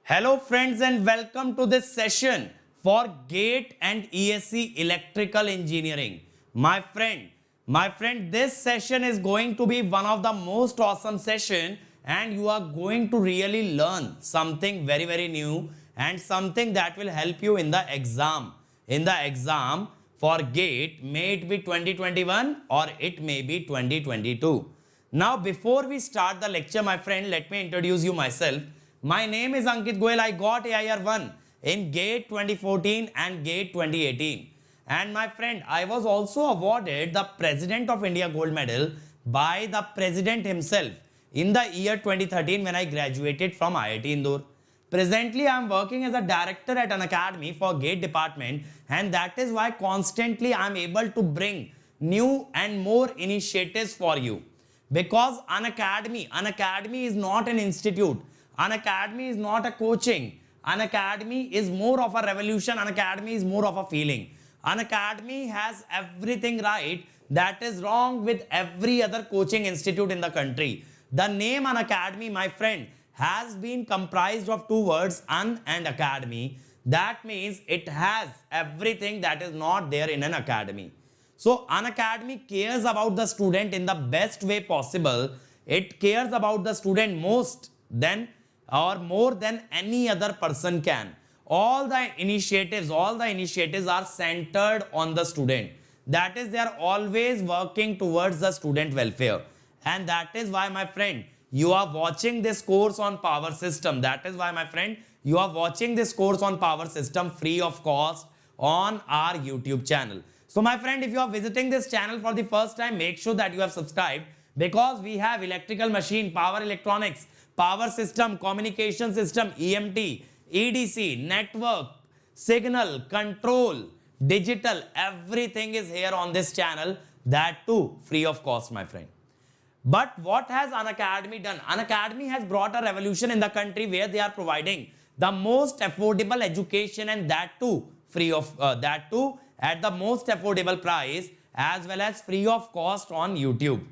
Hello friends and welcome to this session for GATE and ESC Electrical Engineering. My friend, this session is going to be one of the most awesome session and you are going to really learn something very new and something that will help you in the exam. In the exam for GATE, may it be 2021 or it may be 2022. Now, before we start the lecture, my friend, let me introduce you myself. My name is Ankit Goyal. I got AIR 1 in GATE 2014 and GATE 2018. And my friend, I was also awarded the President of India Gold Medal by the President himself in the year 2013 when I graduated from IIT Indore. Presently, I am working as a director at an academy for GATE department, and that is why constantly I am able to bring new and more initiatives for you. Because an academy is not an institute. An academy is not a coaching. An academy is more of a revolution. An academy is more of a feeling. An academy has everything right that is wrong with every other coaching institute in the country. The name An Academy, my friend, has been comprised of two words, un and academy. That means it has everything that is not there in an academy. So an academy cares about the student in the best way possible. It cares about the student most than or more than any other person can. All the initiatives are centered on the student. That is, they are always working towards the student welfare. And that is why, my friend, you are watching this course on power system. That is why, my friend, you are watching this course on power system free of cost on our YouTube channel. So my friend, if you are visiting this channel for the first time, make sure that you have subscribed, because we have electrical machine, power electronics, power system, communication system, EMT, EDC, network, signal, control, digital, everything is here on this channel, that too free of cost, my friend. But what has An Academy done? An Academy has brought a revolution in the country where they are providing the most affordable education, and that too free of that too at the most affordable price, as well as free of cost on YouTube.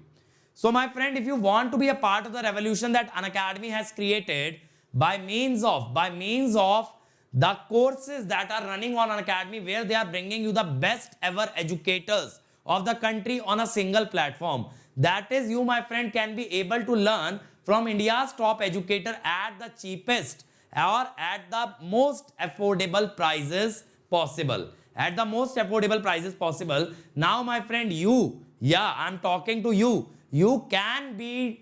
So my friend, if you want to be a part of the revolution that An Academy has created by means of the courses that are running on An Academy, where they are bringing you the best ever educators of the country on a single platform. That is, you, my friend, can be able to learn from India's top educator at the cheapest or at the most affordable prices possible. At the most affordable prices possible. Now, my friend, I'm talking to you. You can dare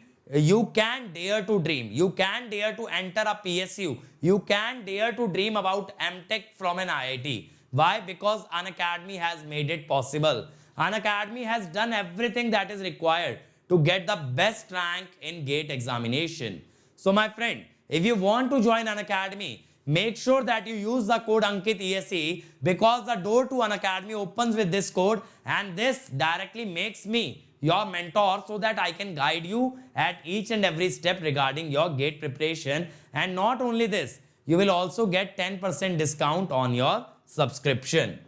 to dream. You can dare to enter a PSU. You can dare to dream about MTech from an IIT. Why? Because An Academy has made it possible. An Academy has done everything that is required to get the best rank in GATE examination. So my friend, if you want to join An Academy, make sure that you use the code Ankit ESE, because the door to An Academy opens with this code, and this directly makes me your mentor, so that I can guide you at each and every step regarding your GATE preparation. And not only this, you will also get 10% discount on your subscription.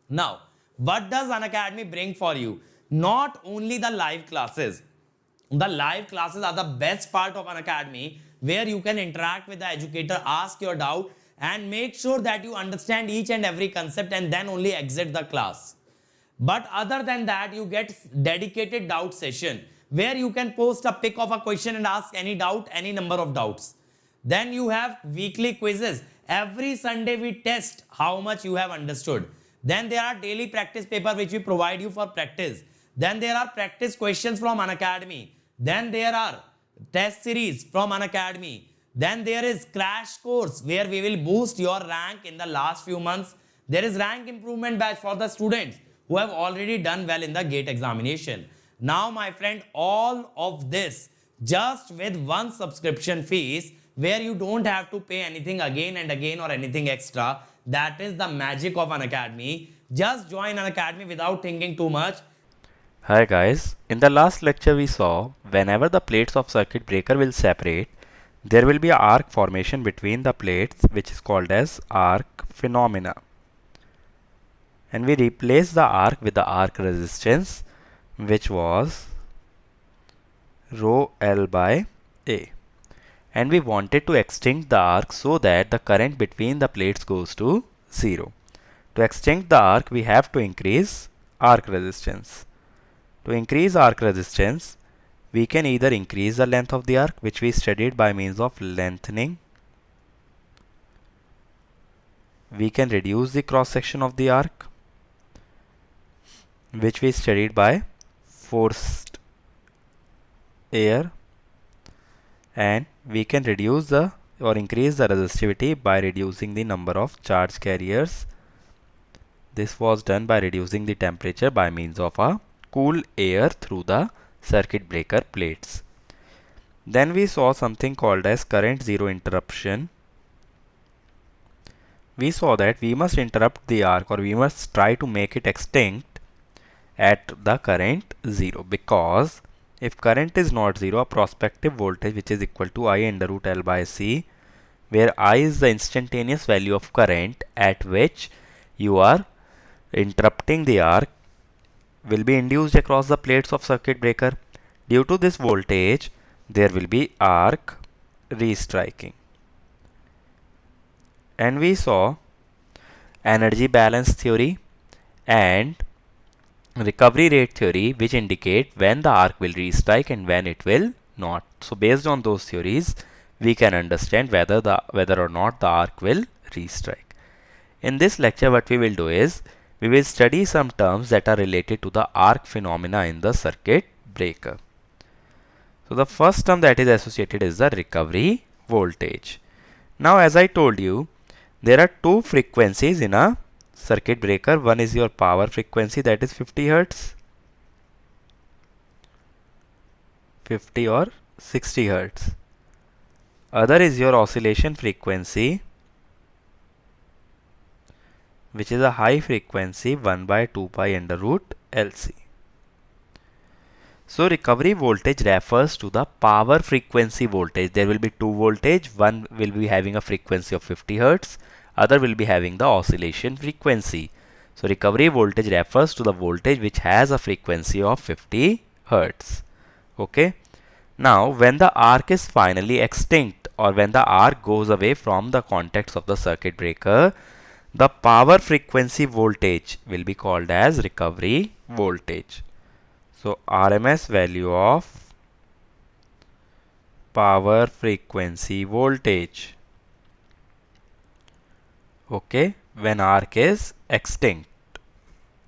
Now, what does An Academy bring for you? Not only the live classes. The live classes are the best part of An Academy, where you can interact with the educator, ask your doubt, and make sure that you understand each and every concept, and then only exit the class. But other than that, you get dedicated doubt session, where you can post a pic of a question and ask any doubt, any number of doubts. Then you have weekly quizzes. Every Sunday we test how much you have understood. Then there are daily practice paper which we provide you for practice. Then there are practice questions from An Academy. Then there are test series from An Academy. Then there is crash course, where we will boost your rank in the last few months. There is rank improvement batch for the students who have already done well in the GATE examination. Now, my friend, all of this just with one subscription fees, where you don't have to pay anything again and again or anything extra. That is the magic of An Academy. Just join An Academy without thinking too much. Hi guys, in the last lecture we saw whenever the plates of circuit breaker will separate, there will be an arc formation between the plates, which is called as arc phenomena. And we replace the arc with the arc resistance, which was rho L by A. and we wanted to extinct the arc so that the current between the plates goes to 0. To extinct the arc, we have to increase arc resistance. To increase arc resistance, we can either increase the length of the arc, which we studied by means of lengthening. We can reduce the cross section of the arc, which we studied by forced air, and we can reduce the or increase the resistivity by reducing the number of charge carriers. This was done by reducing the temperature by means of a cool air through the circuit breaker plates. Then we saw something called as current zero interruption. We saw that we must interrupt the arc, or we must try to make it extinct at the current 0, because if current is not 0, a prospective voltage which is equal to I under root L by C, where I is the instantaneous value of current at which you are interrupting the arc, will be induced across the plates of circuit breaker. Due to this voltage, there will be arc restriking. And we saw energy balance theory and recovery rate theory, which indicate when the arc will restrike and when it will not. So based on those theories, we can understand whether or not the arc will restrike. In this lecture, what we will do is we will study some terms that are related to the arc phenomena in the circuit breaker. So the first term that is associated is the recovery voltage. Now, as I told you, there are two frequencies in a circuit breaker. One is your power frequency, that is 50 Hertz, 50 or 60 Hertz. Other is your oscillation frequency, which is a high frequency 1 by 2 pi under root LC. So recovery voltage refers to the power frequency voltage. There will be two voltage. One will be having a frequency of 50 Hertz. Other will be having the oscillation frequency. So recovery voltage refers to the voltage which has a frequency of 50 Hertz. Okay. Now, when the arc is finally extinct, or when the arc goes away from the contacts of the circuit breaker, the power frequency voltage will be called as recovery voltage. So RMS value of power frequency voltage, okay, when arc is extinct.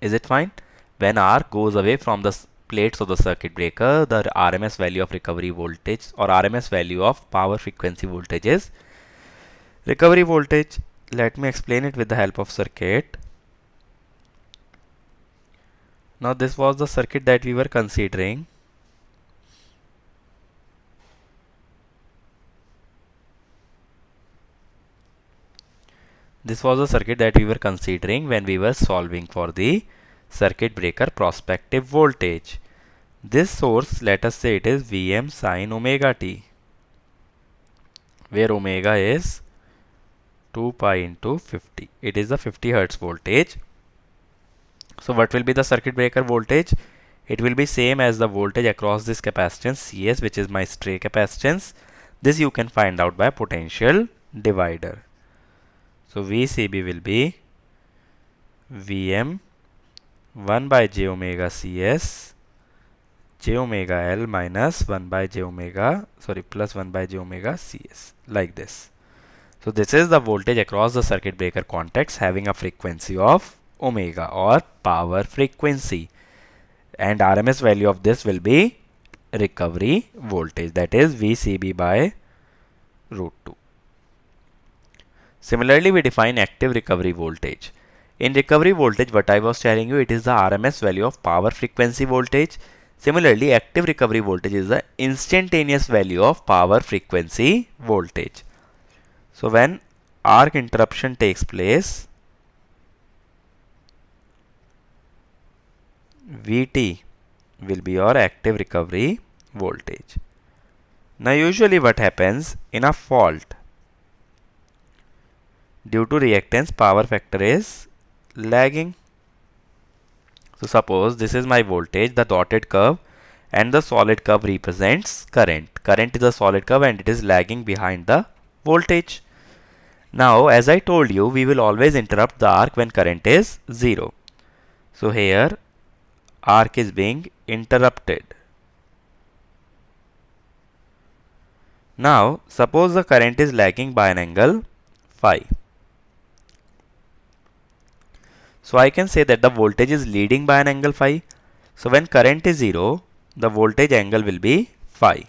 Is it fine? When arc goes away from the plates of the circuit breaker, the RMS value of recovery voltage or RMS value of power frequency voltage is recovery voltage. Let me explain it with the help of circuit. Now this was the circuit that we were considering. This was the circuit that we were considering when we were solving for the circuit breaker prospective voltage. This source, let us say it is Vm sin omega t, where omega is 2 pi into 50. It is the 50 Hertz voltage. So what will be the circuit breaker voltage? It will be same as the voltage across this capacitance Cs, which is my stray capacitance. This you can find out by potential divider. So VCB will be Vm 1 by j omega Cs j omega L minus 1 by j omega, plus 1 by j omega Cs, like this. So this is the voltage across the circuit breaker contacts having a frequency of omega or power frequency, and RMS value of this will be recovery voltage, that is VCB by root 2. Similarly, we define active recovery voltage. In recovery voltage, what I was telling you, it is the RMS value of power frequency voltage. Similarly, active recovery voltage is the instantaneous value of power frequency voltage. So when arc interruption takes place, Vt will be your active recovery voltage. Now usually what happens in a fault, due to reactance, power factor is lagging. So suppose this is my voltage, the dotted curve, and the solid curve represents current. Current is a solid curve and it is lagging behind the voltage. Now, as I told you, we will always interrupt the arc when current is 0. So here, arc is being interrupted. Now, suppose the current is lagging by an angle phi. So I can say that the voltage is leading by an angle phi. So when current is 0, the voltage angle will be phi.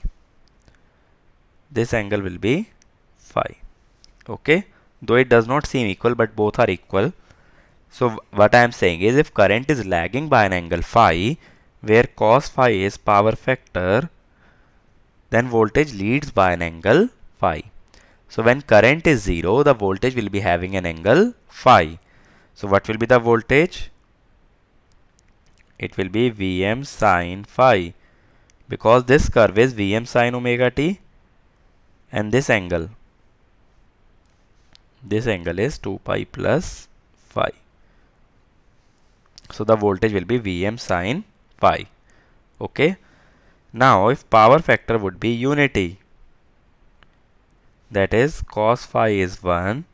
This angle will be phi. Okay, though it does not seem equal, but both are equal. So what I am saying is, if current is lagging by an angle phi, where cos phi is power factor, then voltage leads by an angle phi. So when current is 0, the voltage will be having an angle phi. So what will be the voltage? It will be Vm sin phi, because this curve is Vm sin omega t, and this angle is 2 pi plus phi. So the voltage will be Vm sin phi. Okay. Now if power factor would be unity, that is cos phi is 1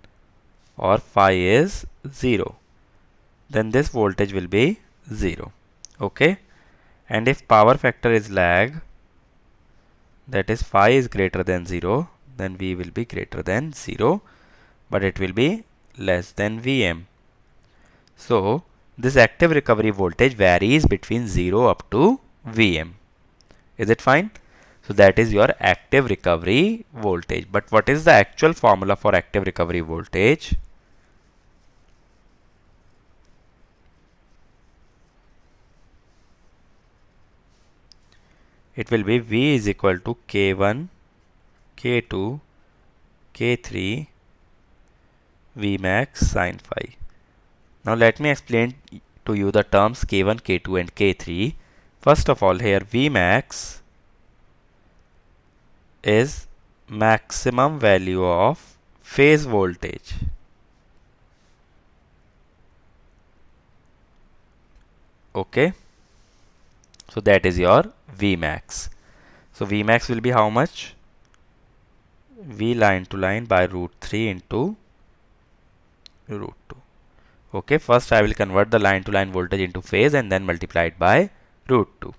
or phi is 0, then this voltage will be 0. Okay. And if power factor is lag, that is phi is greater than 0, then V will be greater than 0, but it will be less than Vm. So this active recovery voltage varies between 0 up to Vm. Is it fine? So that is your active recovery voltage. But what is the actual formula for active recovery voltage? It will be V is equal to K1, K2, K3, Vmax sin phi. Now let me explain to you the terms K1, K2 and K3. First of all, here Vmax is maximum value of phase voltage. Okay. So that is your Vmax. So Vmax will be how much? V line to line by root 3 into root 2. Okay, first I will convert the line to line voltage into phase and then multiply it by root 2.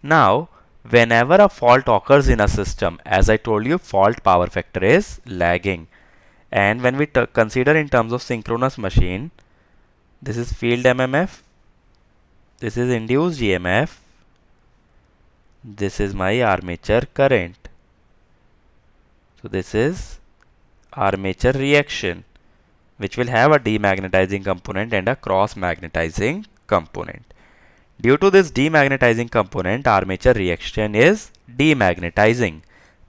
Now, whenever a fault occurs in a system, as I told you, fault power factor is lagging. And when we consider in terms of synchronous machine, this is field MMF, this is induced EMF, this is my armature current. So this is armature reaction, which will have a demagnetizing component and a cross magnetizing component. Due to this demagnetizing component, armature reaction is demagnetizing.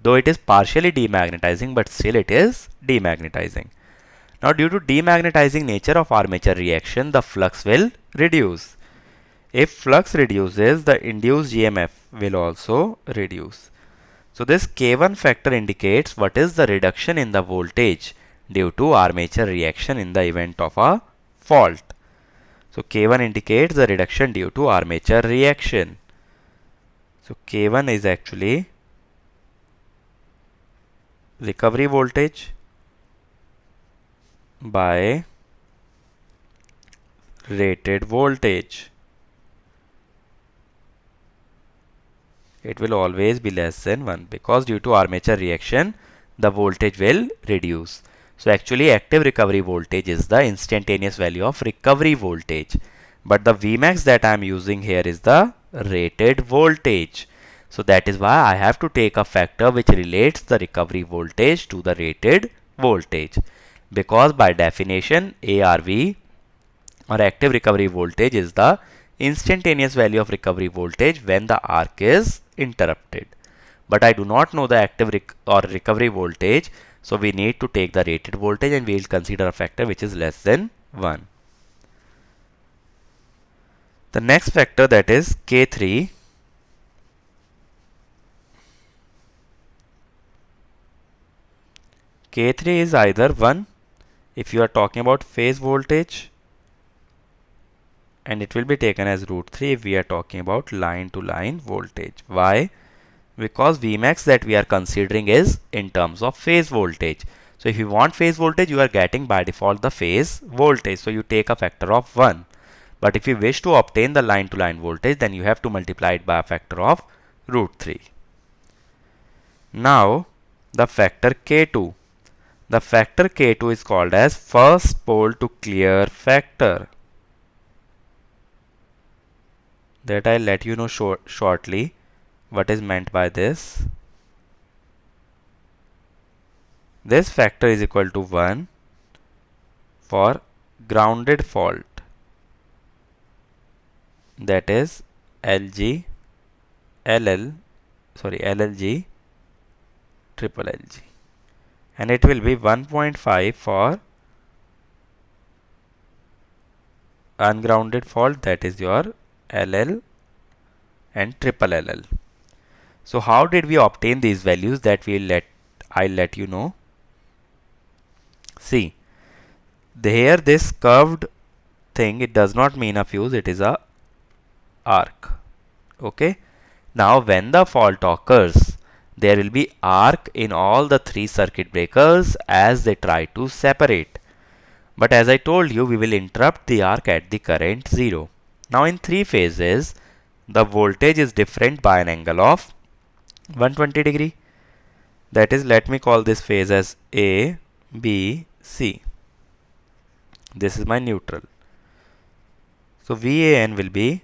Though it is partially demagnetizing, but still it is demagnetizing. Now due to demagnetizing nature of armature reaction, the flux will reduce. If flux reduces, the induced EMF will also reduce. So this K1 factor indicates what is the reduction in the voltage due to armature reaction in the event of a fault. So K1 indicates the reduction due to armature reaction. So K1 is actually recovery voltage by rated voltage. It will always be less than 1 because due to armature reaction, the voltage will reduce. So actually active recovery voltage is the instantaneous value of recovery voltage. But the Vmax that I am using here is the rated voltage. So that is why I have to take a factor which relates the recovery voltage to the rated voltage. Because by definition, ARV or active recovery voltage is the instantaneous value of recovery voltage when the arc is interrupted. But I do not know the active or recovery voltage, so we need to take the rated voltage and we will consider a factor which is less than 1. The next factor, that is K3, K3 is either 1 if you are talking about phase voltage, and it will be taken as root 3 if we are talking about line to line voltage. Why? Because Vmax that we are considering is in terms of phase voltage. So if you want phase voltage, you are getting by default the phase voltage. So you take a factor of 1. But if you wish to obtain the line to line voltage, then you have to multiply it by a factor of root 3. Now the factor K2. The factor K2 is called as first pole to clear factor. That I'll let you know shortly what is meant by this. This factor is equal to 1 for grounded fault, that is LLG, triple LG, and it will be 1.5 for ungrounded fault, that is your LL and triple LL. So how did we obtain these values? That I'll let you know. See, here this curved thing, it does not mean a fuse, it is a arc. Okay. Now when the fault occurs, there will be arc in all the 3 circuit breakers as they try to separate. But as I told you, we will interrupt the arc at the current 0. Now in 3 phases, the voltage is different by an angle of 120 degree. That is, let me call this phase as A, B, C. This is my neutral. So VAN will be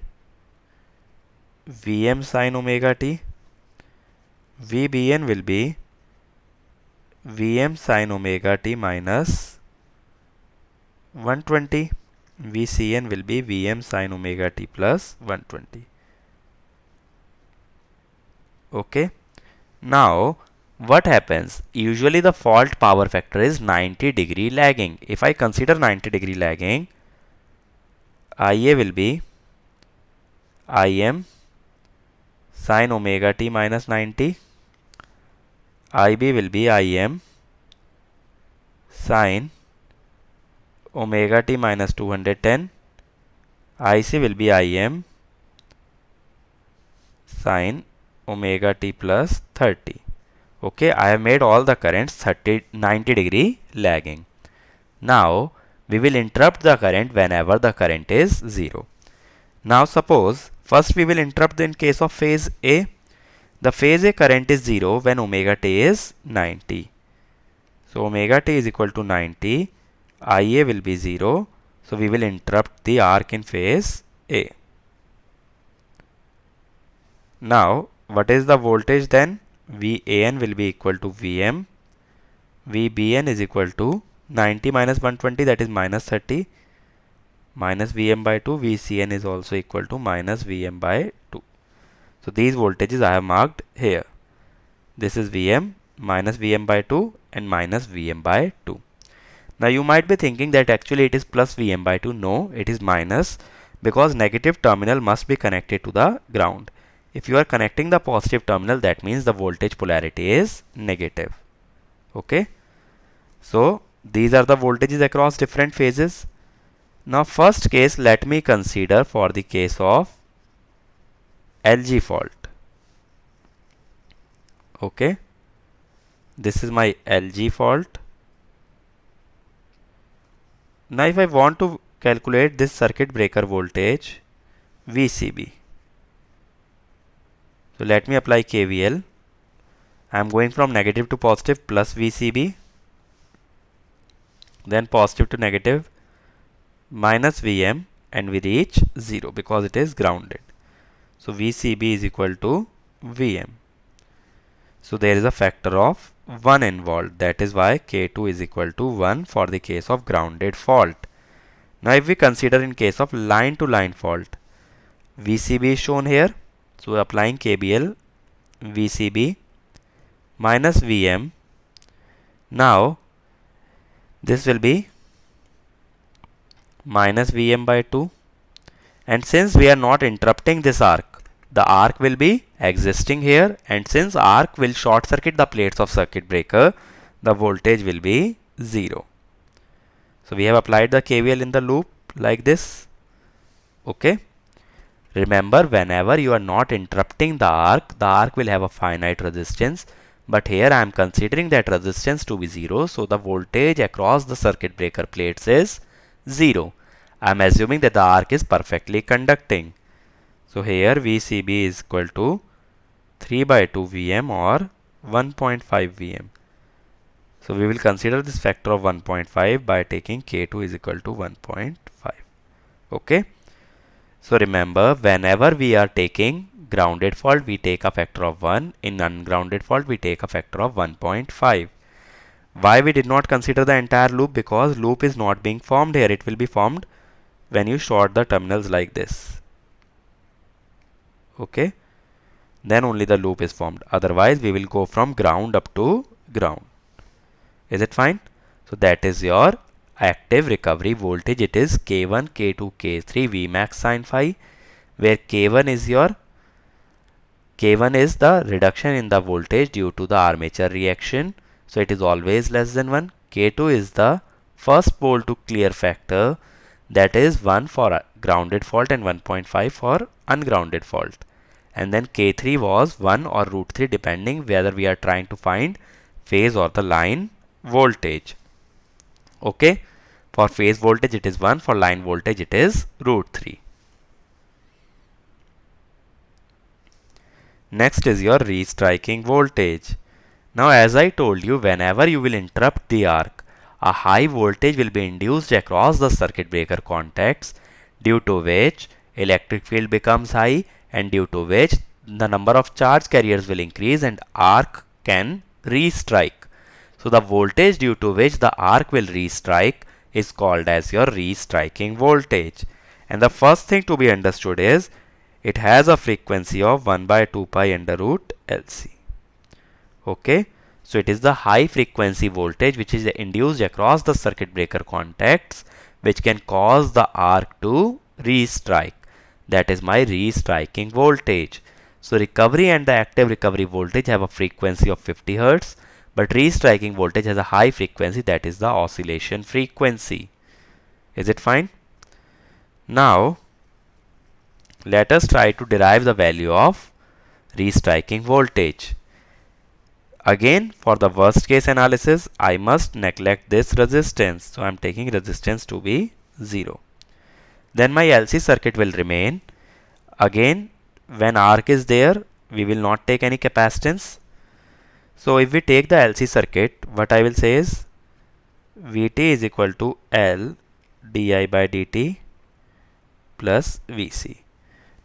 Vm sin omega t. VBN will be Vm sin omega t minus 120. VCN will be Vm sin omega t plus 120. Okay. Now what happens? Usually the fault power factor is 90 degree lagging. If I consider 90 degree lagging, IA will be Im sin omega t minus 90. IB will be Im sin omega t minus 210. IC will be Im sin omega t plus 30. Okay, I have made all the currents 90 degree lagging. Now we will interrupt the current whenever the current is 0. Now suppose first we will interrupt in case of phase A. The phase A current is 0 when omega t is 90. So omega t is equal to 90. IA will be 0. So we will interrupt the arc in phase A. Now what is the voltage then? VAN will be equal to Vm. VBN is equal to 90 minus 120, that is minus 30, minus Vm by 2. VCN is also equal to minus Vm by 2. So these voltages I have marked here. This is Vm, minus Vm by 2 and minus Vm by 2. Now you might be thinking that actually it is plus Vm by 2. No, it is minus, because negative terminal must be connected to the ground. If you are connecting the positive terminal, that means the voltage polarity is negative. Okay. So these are the voltages across different phases. Now first case, let me consider for the case of LG fault. Okay. This is my LG fault. Now if I want to calculate this circuit breaker voltage VCB, so let me apply KVL. I am going from negative to positive, plus VCB, then positive to negative, minus Vm, and we reach 0 because it is grounded. So VCB is equal to Vm. So there is a factor of 1 involved. That is why K2 is equal to 1 for the case of grounded fault. Now if we consider in case of line to line fault, VCB is shown here. So applying KBL, VCB minus Vm. Now this will be minus Vm by 2. And since we are not interrupting this arc, the arc will be existing here. And since arc will short circuit the plates of circuit breaker, the voltage will be 0. So we have applied the KVL in the loop like this. Okay. Remember, whenever you are not interrupting the arc will have a finite resistance. But here I am considering that resistance to be 0. So the voltage across the circuit breaker plates is 0. I am assuming that the arc is perfectly conducting. So here VCB is equal to 3 by 2 Vm or 1.5 Vm. So we will consider this factor of 1.5 by taking K2 is equal to 1.5. Okay. So remember, whenever we are taking grounded fault, we take a factor of 1. In ungrounded fault, we take a factor of 1.5. Why we did not consider the entire loop? Because loop is not being formed here. It will be formed when you short the terminals like this. Okay. Then only the loop is formed. Otherwise, we will go from ground up to ground. Is it fine? So that is your active recovery voltage. It is K1, K2, K3 Vmax sin phi, where K1 is the reduction in the voltage due to the armature reaction. So it is always less than 1. K2 is the first pole to clear factor, that is 1 for grounded fault and 1.5 for ungrounded fault. And then K3 was 1 or root 3 depending whether we are trying to find phase or the line voltage. Okay. For phase voltage it is 1, for line voltage it is root 3. Next is your restriking voltage. Now as I told you, whenever you will interrupt the arc, a high voltage will be induced across the circuit breaker contacts, due to which electric field becomes high and due to which the number of charge carriers will increase and arc can restrike. So the voltage due to which the arc will restrike is called as your restriking voltage. And the first thing to be understood is it has a frequency of 1 by 2 pi under root LC. Okay. So it is the high frequency voltage which is induced across the circuit breaker contacts which can cause the arc to restrike. That is my restriking voltage. So recovery and the active recovery voltage have a frequency of 50 Hz, but restriking voltage has a high frequency, that is the oscillation frequency. Is it fine? Now let us try to derive the value of restriking voltage. Again, for the worst case analysis, I must neglect this resistance. So I am taking resistance to be 0. Then my LC circuit will remain. Again, when arc is there, we will not take any capacitance. So if we take the LC circuit, what I will say is Vt is equal to L di by dt plus Vc.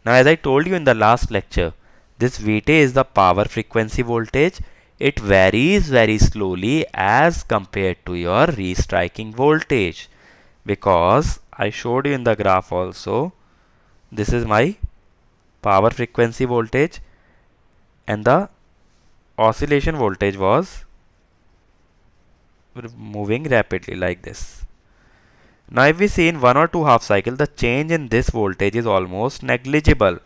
Now as I told you in the last lecture, this Vt is the power frequency voltage. It varies very slowly as compared to your restriking voltage, because I showed you in the graph also, this is my power frequency voltage and the oscillation voltage was moving rapidly like this. Now if we see in 1 or 2 half cycle, the change in this voltage is almost negligible.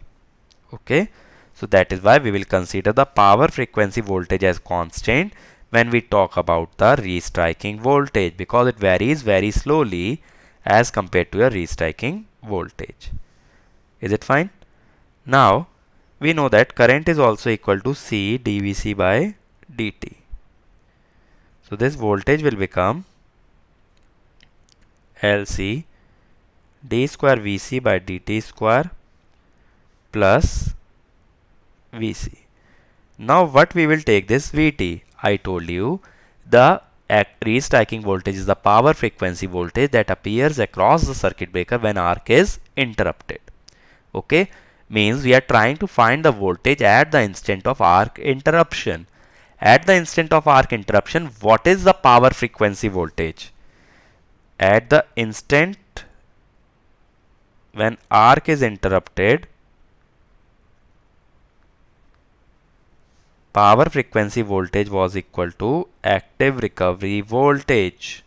Okay. So that is why we will consider the power frequency voltage as constant when we talk about the restriking voltage, because it varies very slowly as compared to a restriking voltage. Is it fine? Now we know that current is also equal to C dVc by dt. So this voltage will become LC d square Vc by dt square plus Vc. Now what we will take this Vt? I told you the restriking voltage is the power frequency voltage that appears across the circuit breaker when arc is interrupted. Okay, means we are trying to find the voltage at the instant of arc interruption. At the instant of arc interruption, what is the power frequency voltage? At the instant when arc is interrupted, power frequency voltage was equal to active recovery voltage.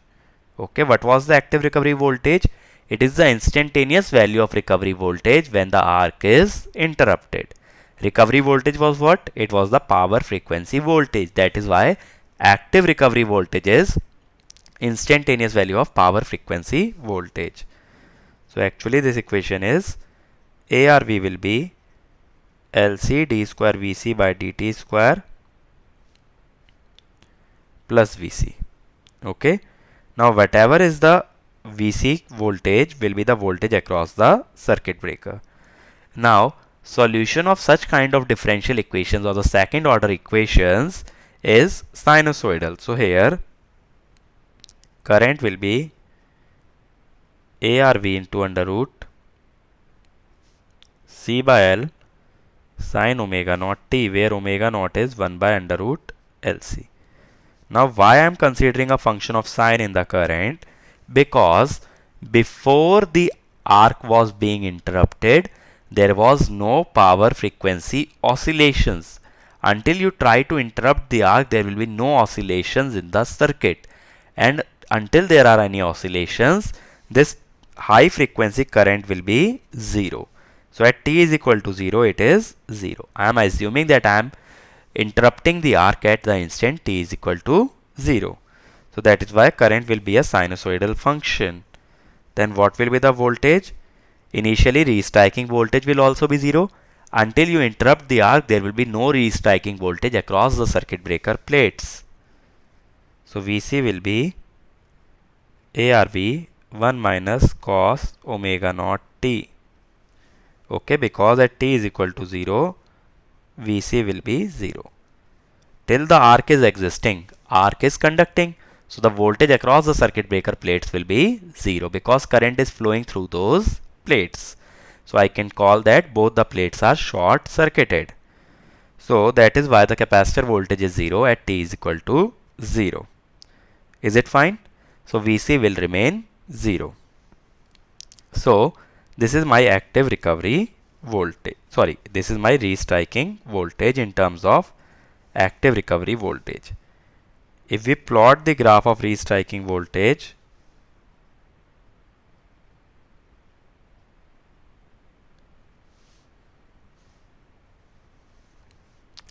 Okay, what was the active recovery voltage? It is the instantaneous value of recovery voltage when the arc is interrupted. Recovery voltage was what? It was the power frequency voltage. That is why active recovery voltage is instantaneous value of power frequency voltage. So actually this equation is ARV will be LC d square Vc by dt square plus Vc. Okay. Now whatever is the Vc voltage will be the voltage across the circuit breaker. Now solution of such kind of differential equations or the second order equations is sinusoidal. So here current will be ARV into under root C by L sin omega naught t, where omega naught is 1 by under root LC. Now why I am considering a function of sine in the current? Because before the arc was being interrupted, there was no power frequency oscillations. Until you try to interrupt the arc, there will be no oscillations in the circuit. And until there are any oscillations, this high frequency current will be 0. So at t is equal to 0, it is 0. I am assuming that I am interrupting the arc at the instant t is equal to 0. So that is why current will be a sinusoidal function. Then what will be the voltage? Initially restriking voltage will also be 0. Until you interrupt the arc, there will be no restriking voltage across the circuit breaker plates. So Vc will be ARV 1 minus cos omega naught t. Okay, because at t is equal to 0, Vc will be 0. Till the arc is existing, arc is conducting. So the voltage across the circuit breaker plates will be 0 because current is flowing through those plates. So I can call that both the plates are short circuited. So that is why the capacitor voltage is 0 at t is equal to 0. Is it fine? So Vc will remain 0. So this is my active recovery voltage. Sorry, this is my restriking voltage in terms of active recovery voltage. If we plot the graph of restriking voltage,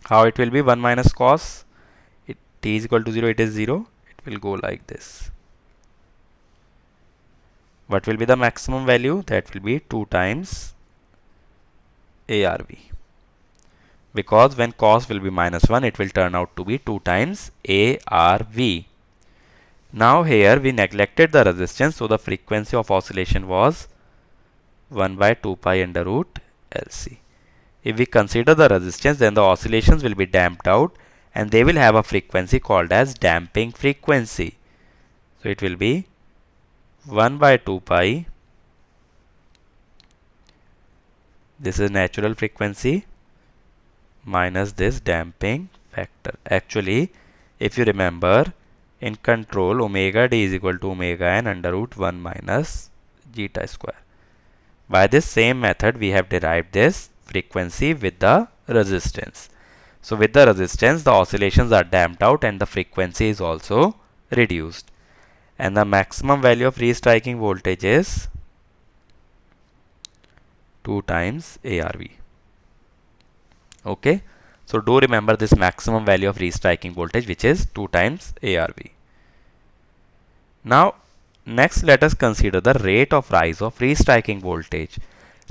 how it will be 1 minus cos t is equal to 0, it is 0. It will go like this. What will be the maximum value? That will be 2 times ARV. Because when cos will be minus 1, it will turn out to be 2 times ARV. Now here we neglected the resistance, so the frequency of oscillation was 1 by 2 pi under root LC. If we consider the resistance, then the oscillations will be damped out and they will have a frequency called as damping frequency. So it will be 1 by 2 pi. This is natural frequency minus this damping factor. Actually, if you remember, in control, omega d is equal to omega n under root 1 minus zeta square. By this same method, we have derived this frequency with the resistance. So with the resistance, the oscillations are damped out and the frequency is also reduced. And the maximum value of restriking voltage is 2 times ARV. Okay. So do remember this maximum value of restriking voltage, which is 2 times ARV. Now, next let us consider the rate of rise of restriking voltage.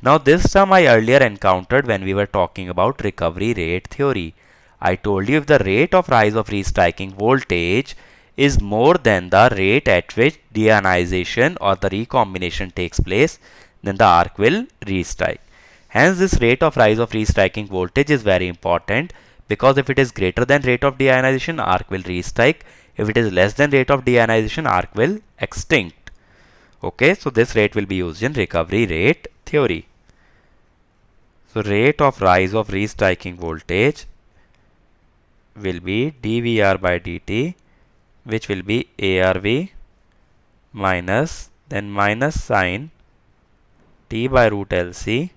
Now this term I earlier encountered when we were talking about recovery rate theory. I told you if the rate of rise of restriking voltage is more than the rate at which deionization or the recombination takes place, then the arc will restrike. Hence this rate of rise of restriking voltage is very important, because if it is greater than rate of deionization, arc will restrike. If it is less than rate of deionization, arc will extinct. Okay, so this rate will be used in recovery rate theory. So rate of rise of restriking voltage will be dVr by dt, which will be ARV minus then minus sine t by root LC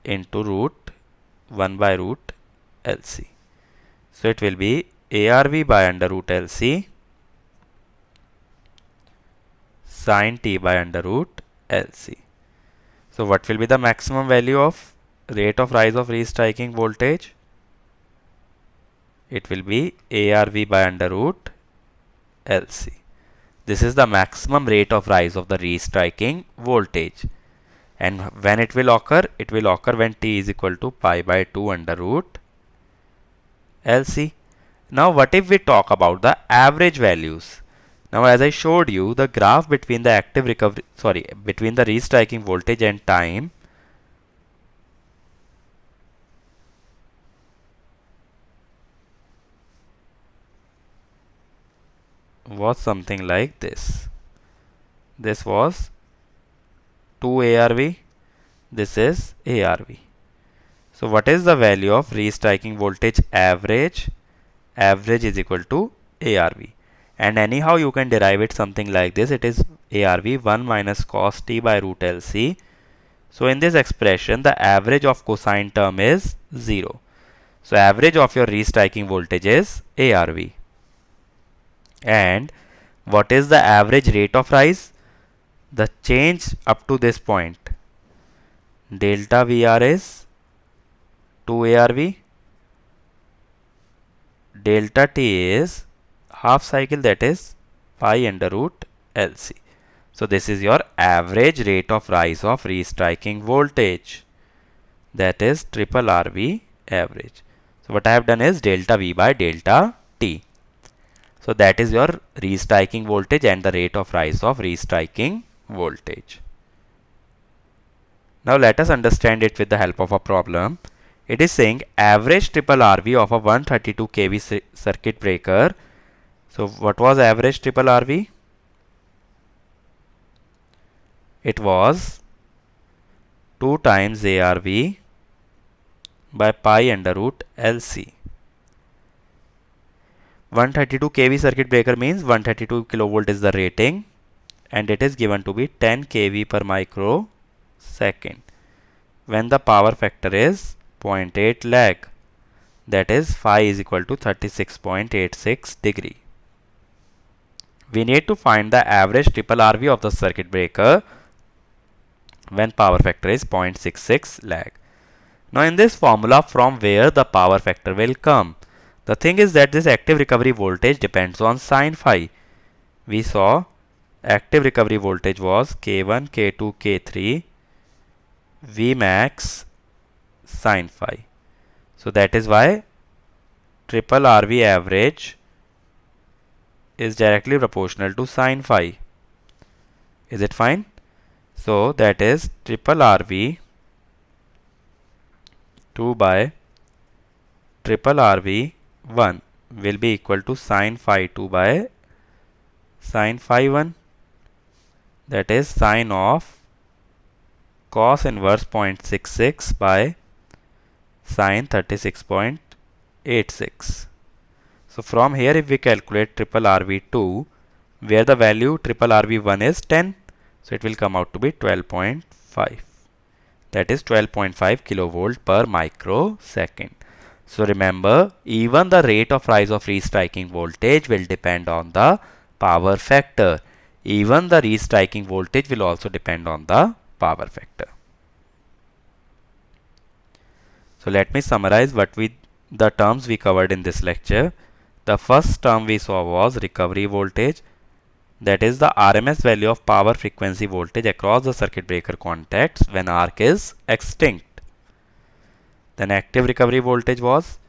into root 1 by root LC. So it will be ARV by under root LC sine t by under root LC. So what will be the maximum value of rate of rise of restriking voltage? It will be ARV by under root LC. This is the maximum rate of rise of the restriking voltage. And when it will occur when t is equal to pi by 2 under root LC. Now what if we talk about the average values? Now as I showed you, the graph between the between the restriking voltage and time was something like this. This was 2 ARV, this is ARV. So what is the value of restriking voltage average? Average is equal to ARV. And anyhow you can derive it something like this. It is ARV 1 minus cos t by root LC. So in this expression the average of cosine term is 0. So average of your restriking voltage is ARV. And what is the average rate of rise? The change up to this point. Delta VR is 2 ARV. Delta T is half cycle, that is pi under root LC. So this is your average rate of rise of restriking voltage. That is triple RV average. So what I have done is delta V by delta T. So that is your restriking voltage and the rate of rise of restriking voltage. Now let us understand it with the help of a problem. It is saying average triple RV of a 132 kV circuit breaker. So what was average triple RV? It was 2 times ARV by pi under root LC. 132 kV circuit breaker means 132 kilovolt is the rating and it is given to be 10 kV per microsecond when the power factor is 0.8 lag, that is phi is equal to 36.86 degree. We need to find the average triple RV of the circuit breaker when power factor is 0.66 lag. Now in this formula, from where the power factor will come? The thing is that this active recovery voltage depends on sine phi. We saw active recovery voltage was K1, K2, K3, Vmax sine phi. So that is why triple RV average is directly proportional to sine phi. Is it fine? So that is triple RV 2 by triple RV 1 will be equal to sine phi 2 by sine phi 1, that is sine of cos inverse 0.66 by sine 36.86. So from here if we calculate triple RV2, where the value triple RV1 is 10, so it will come out to be 12.5. That is 12.5 kilovolt per microsecond. So remember, even the rate of rise of restriking voltage will depend on the power factor. Even the restriking voltage will also depend on the power factor. So let me summarize the terms we covered in this lecture. The first term we saw was recovery voltage, that is the RMS value of power frequency voltage across the circuit breaker contacts when arc is extinct. Then active recovery voltage was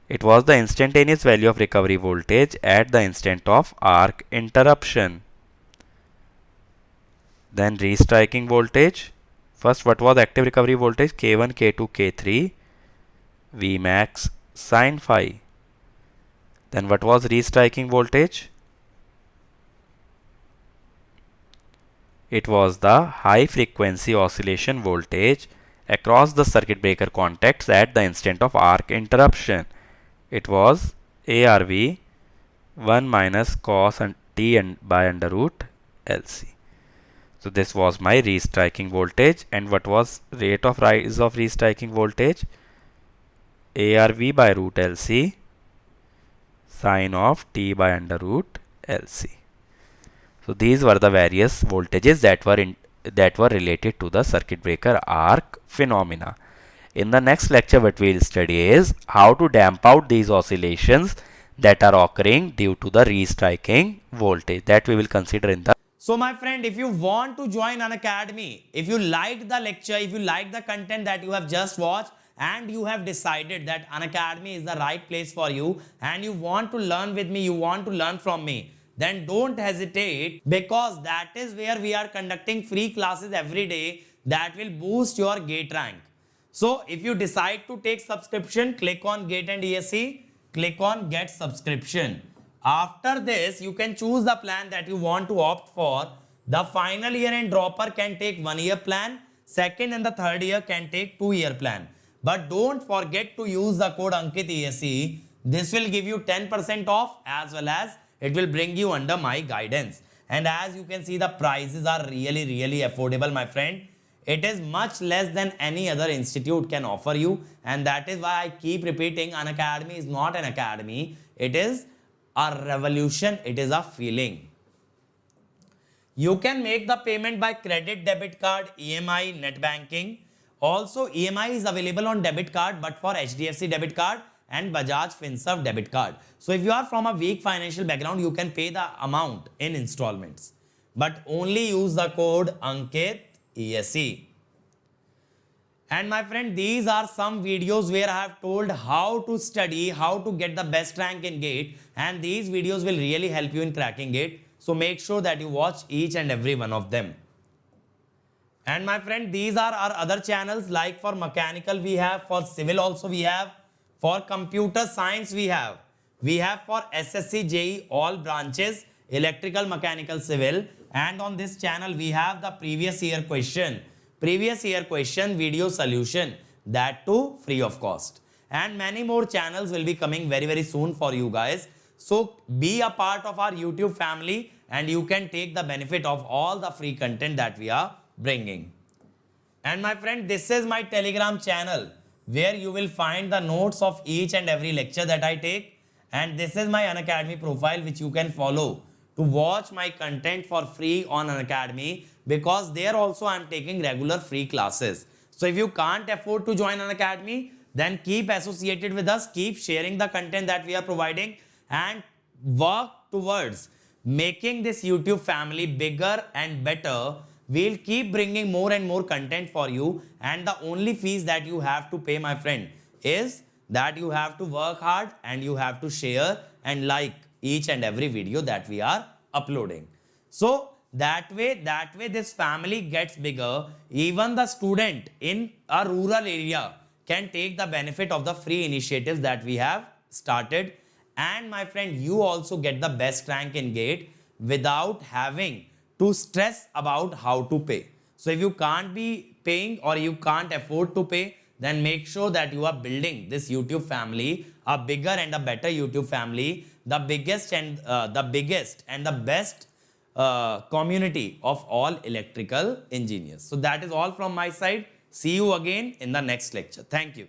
the instantaneous value of recovery voltage at the instant of arc interruption. Then restriking voltage. First, what was active recovery voltage? K1, K2, K3, Vmax sine phi. Then what was restriking voltage? It was the high frequency oscillation voltage across the circuit breaker contacts at the instant of arc interruption. It was ARV 1 minus cos and t by under root LC. So this was my restriking voltage. And what was rate of rise of restriking voltage? ARV by root LC sine of t by under root LC. So these were the various voltages that were related to the circuit breaker arc phenomena. In the next lecture, what we will study is how to damp out these oscillations that are occurring due to the restriking voltage. That we will consider in the So my friend, if you want to join an academy, if you liked the lecture, if you like the content that you have just watched, and you have decided that an academy is the right place for you, and you want to learn with me, you want to learn from me, then don't hesitate, because that is where we are conducting free classes every day that will boost your GATE rank. So if you decide to take subscription, click on GATE and ESE, click on get subscription. After this, you can choose the plan that you want to opt for. The final year and dropper can take 1 year plan. Second and the third year can take 2 year plan. But don't forget to use the code Ankit ESE. This will give you 10% off, as well as it will bring you under my guidance. And as you can see, the prices are really affordable, my friend. It is much less than any other institute can offer you. And that is why I keep repeating, an academy is not an academy. It is a revolution. It is a feeling. You can make the payment by credit, debit card, EMI, net banking. Also, EMI is available on debit card, but for HDFC debit card and Bajaj Finserv debit card. So if you are from a weak financial background, you can pay the amount in installments, but only use the code Ankit ESE. And my friend, these are some videos where I have told how to study, how to get the best rank in GATE, and these videos will really help you in cracking GATE. So make sure that you watch each and every one of them. And my friend, these are our other channels, like for mechanical we have, for civil also we have, for computer science we have for SSC, JEE, all branches, electrical, mechanical, civil. And on this channel we have the previous year question video solution, that too free of cost. And many more channels will be coming very soon for you guys. So be a part of our YouTube family, and you can take the benefit of all the free content that we are bringing. And my friend, this is my Telegram channel, where you will find the notes of each and every lecture that I take. And this is my Unacademy profile, which you can follow to watch my content for free on Unacademy, because there also I am taking regular free classes. So if you can't afford to join Unacademy, then keep associated with us, keep sharing the content that we are providing, and work towards making this YouTube family bigger and better. We'll keep bringing more and more content for you, and the only fees that you have to pay, my friend, is that you have to work hard and you have to share and like each and every video that we are uploading. So that way this family gets bigger. Even the student in a rural area can take the benefit of the free initiatives that we have started. And my friend, you also get the best rank in GATE without having to stress about how to pay. So if you can't be paying, or you can't afford to pay, then make sure that you are building this YouTube family, a bigger and a better YouTube family, the biggest and the best community of all electrical engineers. So that is all from my side. See you again in the next lecture. Thank you.